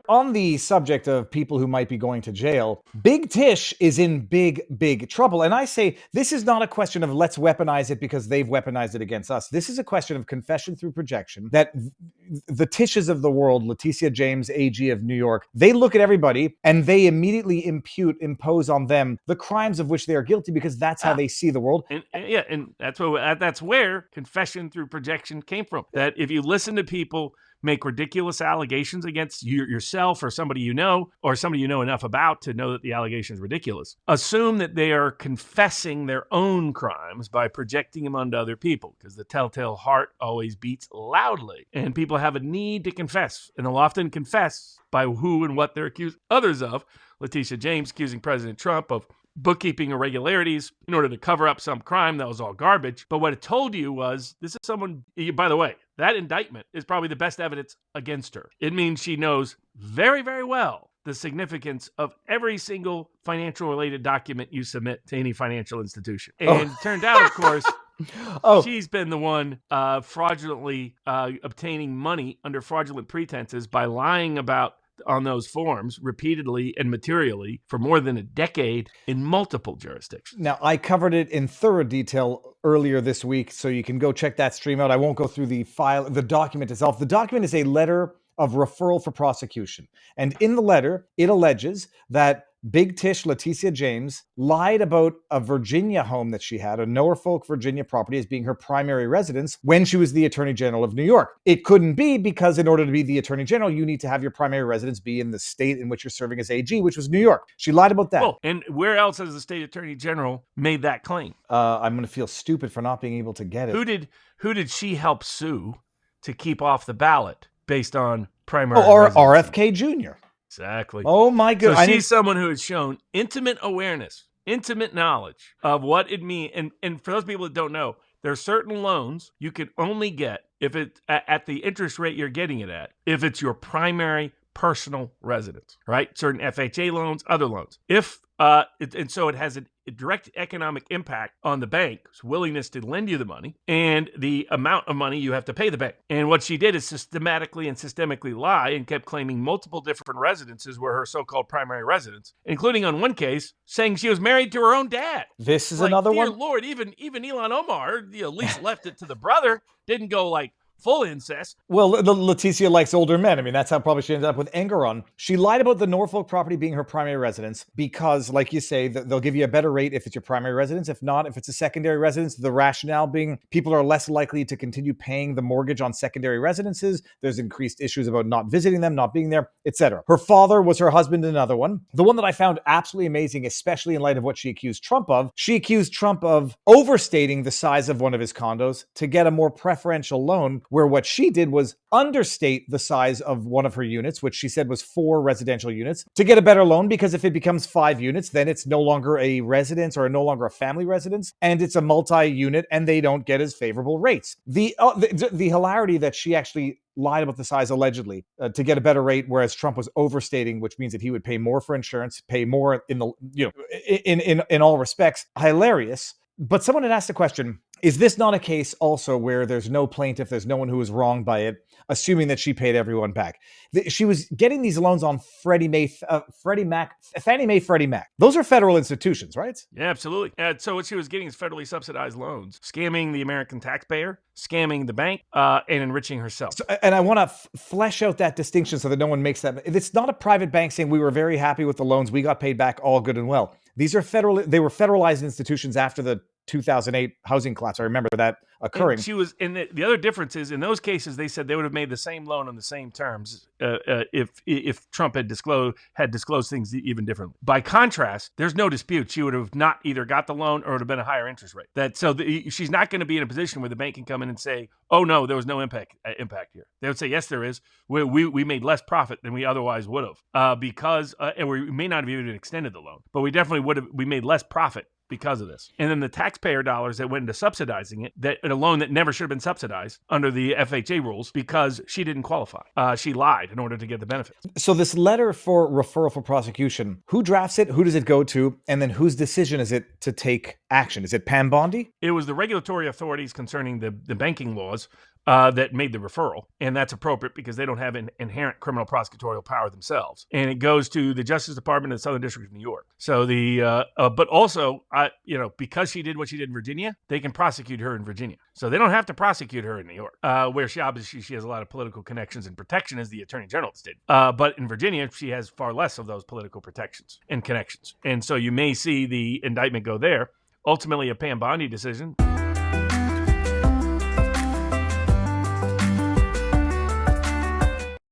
On the subject of people who might be going to jail, Big Tish is in big trouble. And I say this is not a question of let's weaponize it because they've weaponized it against us. This is a question of confession through projection that the Tishes of the world, Letita James, AG of New York, they look at everybody and they immediately impose on them the crimes of which they are guilty because that's how they see the world. And that's where confession through projection came from. That if you listen to people make ridiculous allegations against yourself or somebody you know enough about to know that the allegation is ridiculous, assume that they are confessing their own crimes by projecting them onto other people, because the telltale heart always beats loudly, and people have a need to confess, and they'll often confess by who and what they're accusing others of. Letita James accusing President Trump of bookkeeping irregularities in order to cover up some crime that was all garbage. But what it told you was, this is someone, by the way, that indictment is probably the best evidence against her. It means she knows very, very well the significance of every single financial related document you submit to any financial institution. And turned out, of course, she's been the one fraudulently obtaining money under fraudulent pretenses by lying about on those forms repeatedly and materially for more than a decade in multiple jurisdictions. Now, I covered it in thorough detail earlier this week, so you can go check that stream out. I won't go through the document itself. The document is a letter of referral for prosecution. And in the letter, it alleges that Big Tish Letita James lied about a Virginia home that she had, a Norfolk, Virginia property, as being her primary residence when she was the Attorney General of New York. It couldn't be, because in order to be the Attorney General, you need to have your primary residence be in the state in which you're serving as AG, which was New York. She lied about that. Well, and where else has the state Attorney General made that claim? I'm going to feel stupid for not being able to get it. Who did she help sue to keep off the ballot based on primary RFK Jr. Exactly. Oh my goodness. So she's someone who has shown intimate awareness, intimate knowledge of what it means. And for those people that don't know, there are certain loans you can only get if it at the interest rate you're getting it at, if it's your primary personal residence, right? Certain FHA loans, other loans. And so it has a direct economic impact on the bank's willingness to lend you the money and the amount of money you have to pay the bank. And what she did is systematically and systemically lie and kept claiming multiple different residences were her so-called primary residence, including on one case saying she was married to her own dad. This is another one. Dear Lord, even Ilhan Omar, at least left it to the brother, didn't go like full incest. Well, Letita likes older men. I mean, that's how probably she ended up with Engeron. She lied about the Norfolk property being her primary residence because, like you say, they'll give you a better rate if it's your primary residence. If not, if it's a secondary residence, the rationale being people are less likely to continue paying the mortgage on secondary residences. There's increased issues about not visiting them, not being there, etc. Her father was her husband, another one. The one that I found absolutely amazing, especially in light of what she accused Trump of, she accused Trump of overstating the size of one of his condos to get a more preferential loan, where what she did was understate the size of one of her units, which she said was 4 residential units, to get a better loan, because if it becomes 5 units, then it's no longer a residence or no longer a family residence, and it's a multi-unit, and they don't get as favorable rates. The hilarity that she actually lied about the size allegedly to get a better rate, whereas Trump was overstating, which means that he would pay more for insurance, pay more in the in all respects. Hilarious. But someone had asked the question, is this not a case also where there's no plaintiff, there's no one who was wronged by it, assuming that she paid everyone back? She was getting these loans on Fannie Mae, Freddie Mac. Those are federal institutions, right? Yeah, absolutely. So what she was getting is federally subsidized loans, scamming the American taxpayer, scamming the bank, and enriching herself. And I want to flesh out that distinction so that no one makes that. It's not a private bank saying we were very happy with the loans, we got paid back, all good and well. These are they were federalized institutions after the 2008 housing collapse. I remember that occurring. And the other difference is, in those cases, they said they would have made the same loan on the same terms if Trump had disclosed things even differently. By contrast, there's no dispute she would have not either got the loan or it would have been a higher interest rate. She's not going to be in a position where the bank can come in and say, "Oh no, there was no impact here." They would say, "Yes, there is. We made less profit than we otherwise would have because and we may not have even extended the loan, but we definitely would have. We made less profit because of this." And then the taxpayer dollars that went into subsidizing it, that a loan that never should have been subsidized under the FHA rules, because she didn't qualify. She lied in order to get the benefits. So this letter for referral for prosecution, who drafts it? Who does it go to? And then whose decision is it to take action? Is it Pam Bondi? It was the regulatory authorities concerning the banking laws that made the referral, and that's appropriate because they don't have an inherent criminal prosecutorial power themselves. And it goes to the Justice Department of the Southern District of New York. So but also, because she did what she did in Virginia, they can prosecute her in Virginia. So they don't have to prosecute her in New York, where she obviously has a lot of political connections and protection, as the Attorney General did. But in Virginia, she has far less of those political protections and connections. And so you may see the indictment go there. Ultimately, a Pam Bondi decision.